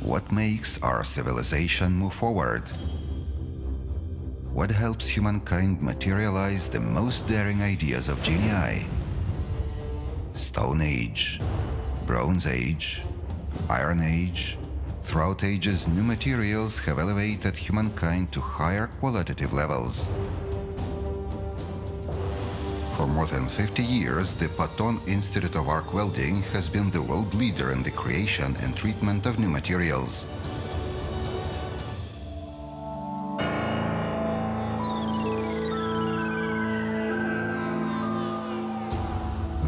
What makes our civilization move forward? What helps humankind materialize the most daring ideas of genii? Stone Age, Bronze Age, Iron Age. Throughout ages, new materials have elevated humankind to higher qualitative levels. For more than 50 years, the Patton Institute of Arc Welding has been the world leader in the creation and treatment of new materials.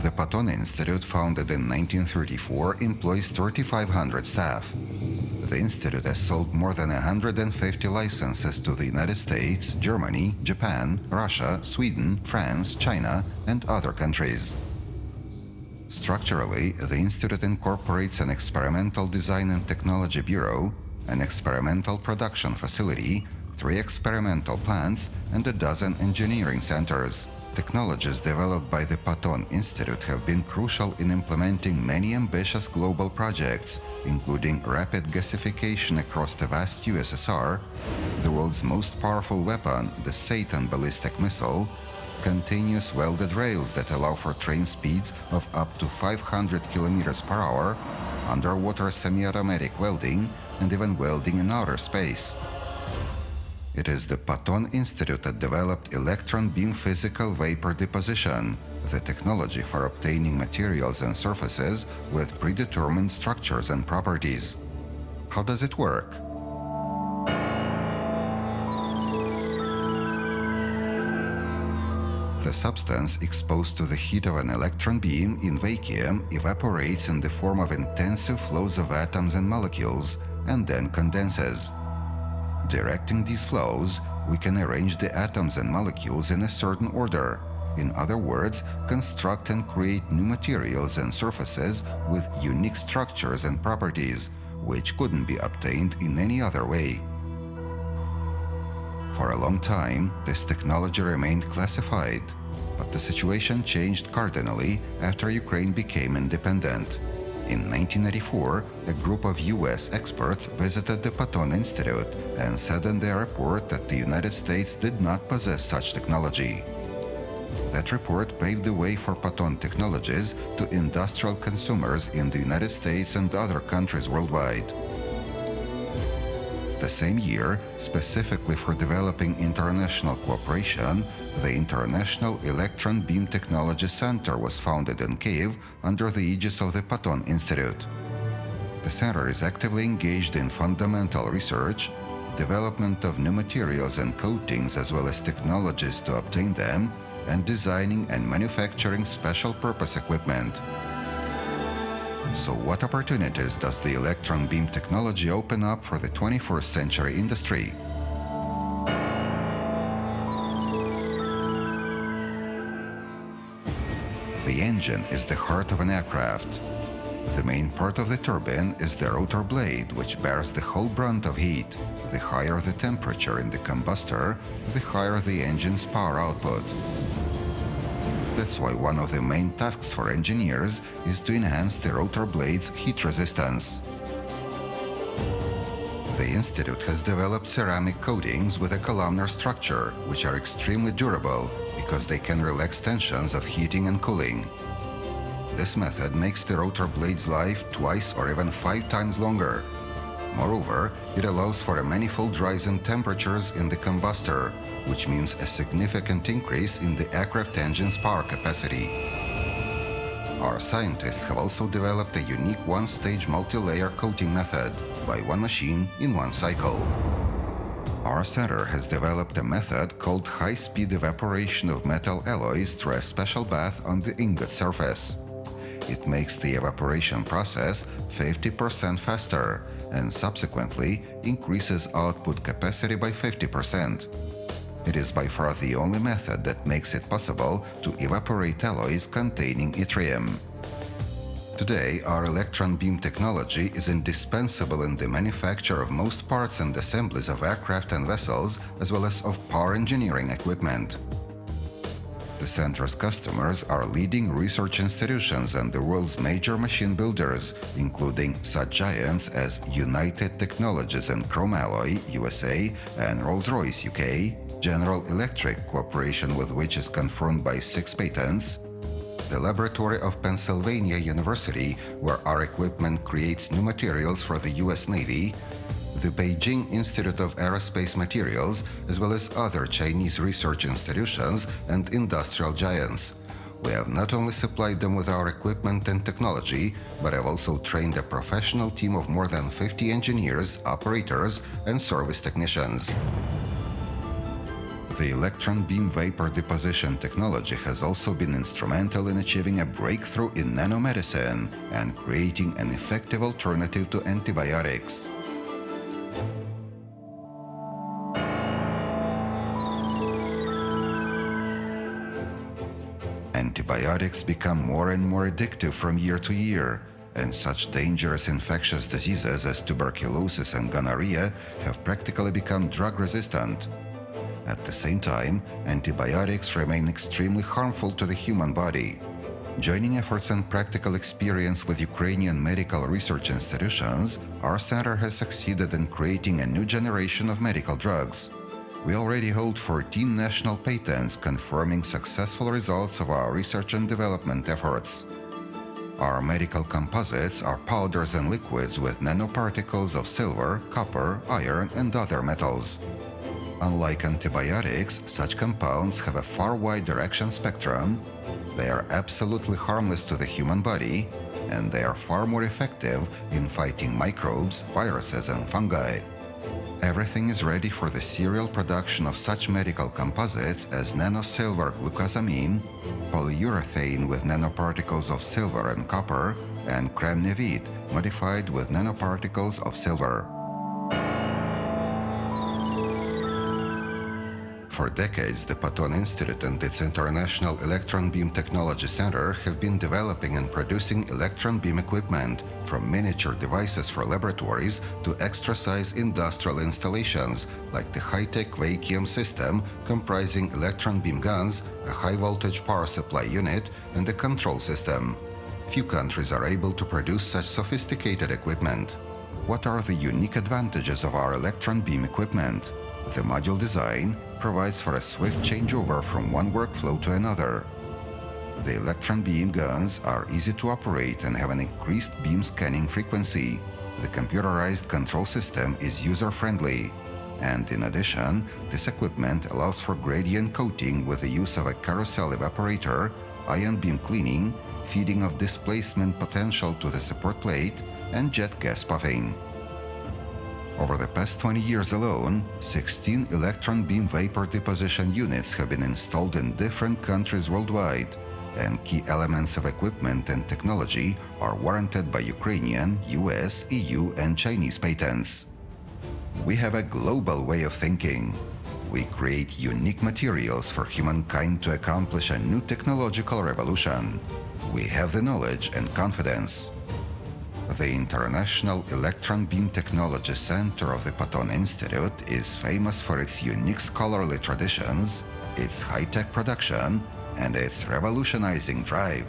The Patton Institute, founded in 1934, employs 3,500 staff. The institute has sold more than 150 licenses to the United States, Germany, Japan, Russia, Sweden, France, China, and other countries. Structurally, the institute incorporates an experimental design and technology bureau, an experimental production facility, 3 experimental plants, and a dozen engineering centers. Technologies developed by the Patton Institute have been crucial in implementing many ambitious global projects, including rapid gasification across the vast USSR, the world's most powerful weapon, the Satan ballistic missile, continuous welded rails that allow for train speeds of up to 500 km per hour, underwater semi-automatic welding, and even welding in outer space. It is the Patton Institute that developed electron beam physical vapor deposition, the technology for obtaining materials and surfaces with predetermined structures and properties. How does it work? The substance exposed to the heat of an electron beam in vacuum evaporates in the form of intensive flows of atoms and molecules and then condenses. Directing these flows, we can arrange the atoms and molecules in a certain order. In other words, construct and create new materials and surfaces with unique structures and properties, which couldn't be obtained in any other way. For a long time, this technology remained classified, but the situation changed cardinally after Ukraine became independent. In 1984, a group of US experts visited the Patton Institute and said in their report that the United States did not possess such technology. That report paved the way for Patton technologies to industrial consumers in the United States and other countries worldwide. The same year, specifically for developing international cooperation, the International Electron Beam Technology Center was founded in Kyiv under the aegis of the Patton Institute. The center is actively engaged in fundamental research, development of new materials and coatings as well as technologies to obtain them, and designing and manufacturing special purpose equipment. So what opportunities does the electron beam technology open up for the 21st century industry? The engine is the heart of an aircraft. The main part of the turbine is the rotor blade, which bears the whole brunt of heat. The higher the temperature in the combustor, the higher the engine's power output. That's why one of the main tasks for engineers is to enhance the rotor blade's heat resistance. The Institute has developed ceramic coatings with a columnar structure, which are extremely durable because they can relax tensions of heating and cooling. This method makes the rotor blade's life twice or even 5 times longer. Moreover, it allows for a manifold rise in temperatures in the combustor, which means a significant increase in the aircraft engine's power capacity. Our scientists have also developed a unique one-stage multi-layer coating method by one machine in one cycle. Our center has developed a method called high-speed evaporation of metal alloys through a special bath on the ingot surface. It makes the evaporation process 50% faster and subsequently increases output capacity by 50%. It is by far the only method that makes it possible to evaporate alloys containing yttrium. Today, our electron beam technology is indispensable in the manufacture of most parts and assemblies of aircraft and vessels, as well as of power engineering equipment. The center's customers are leading research institutions and the world's major machine builders, including such giants as United Technologies and Chromalloy, USA, and Rolls-Royce, UK, General Electric, cooperation with which is confirmed by 6 patents, the laboratory of Pennsylvania University, where our equipment creates new materials for the US Navy, the Beijing Institute of Aerospace Materials, as well as other Chinese research institutions and industrial giants. We have not only supplied them with our equipment and technology, but have also trained a professional team of more than 50 engineers, operators, and service technicians. The electron beam vapor deposition technology has also been instrumental in achieving a breakthrough in nanomedicine and creating an effective alternative to antibiotics. Antibiotics become more and more addictive from year to year, and such dangerous infectious diseases as tuberculosis and gonorrhea have practically become drug-resistant. At the same time, antibiotics remain extremely harmful to the human body. Joining efforts and practical experience with Ukrainian medical research institutions, our center has succeeded in creating a new generation of medical drugs. We already hold 14 national patents confirming successful results of our research and development efforts. Our medical composites are powders and liquids with nanoparticles of silver, copper, iron, and other metals. Unlike antibiotics, such compounds have a far wider action spectrum, they are absolutely harmless to the human body, and they are far more effective in fighting microbes, viruses, and fungi. Everything is ready for the serial production of such medical composites as nanosilver glucosamine, polyurethane with nanoparticles of silver and copper, and creme nevite modified with nanoparticles of silver. For decades, the Patton Institute and its International Electron Beam Technology Center have been developing and producing electron beam equipment, from miniature devices for laboratories to extra-size industrial installations, like the high-tech vacuum system comprising electron beam guns, a high-voltage power supply unit, and a control system. Few countries are able to produce such sophisticated equipment. What are the unique advantages of our electron beam equipment? The module design provides for a swift changeover from one workflow to another. The electron beam guns are easy to operate and have an increased beam scanning frequency. The computerized control system is user-friendly. And in addition, this equipment allows for gradient coating with the use of a carousel evaporator, ion beam cleaning, feeding of displacement potential to the support plate, and jet gas puffing. Over the past 20 years alone, 16 electron beam vapor deposition units have been installed in different countries worldwide, and key elements of equipment and technology are warranted by Ukrainian, US, EU, and Chinese patents. We have a global way of thinking. We create unique materials for humankind to accomplish a new technological revolution. We have the knowledge and confidence. The International Electron Beam Technology Center of the Patton Institute is famous for its unique scholarly traditions, its high-tech production, and its revolutionizing drive.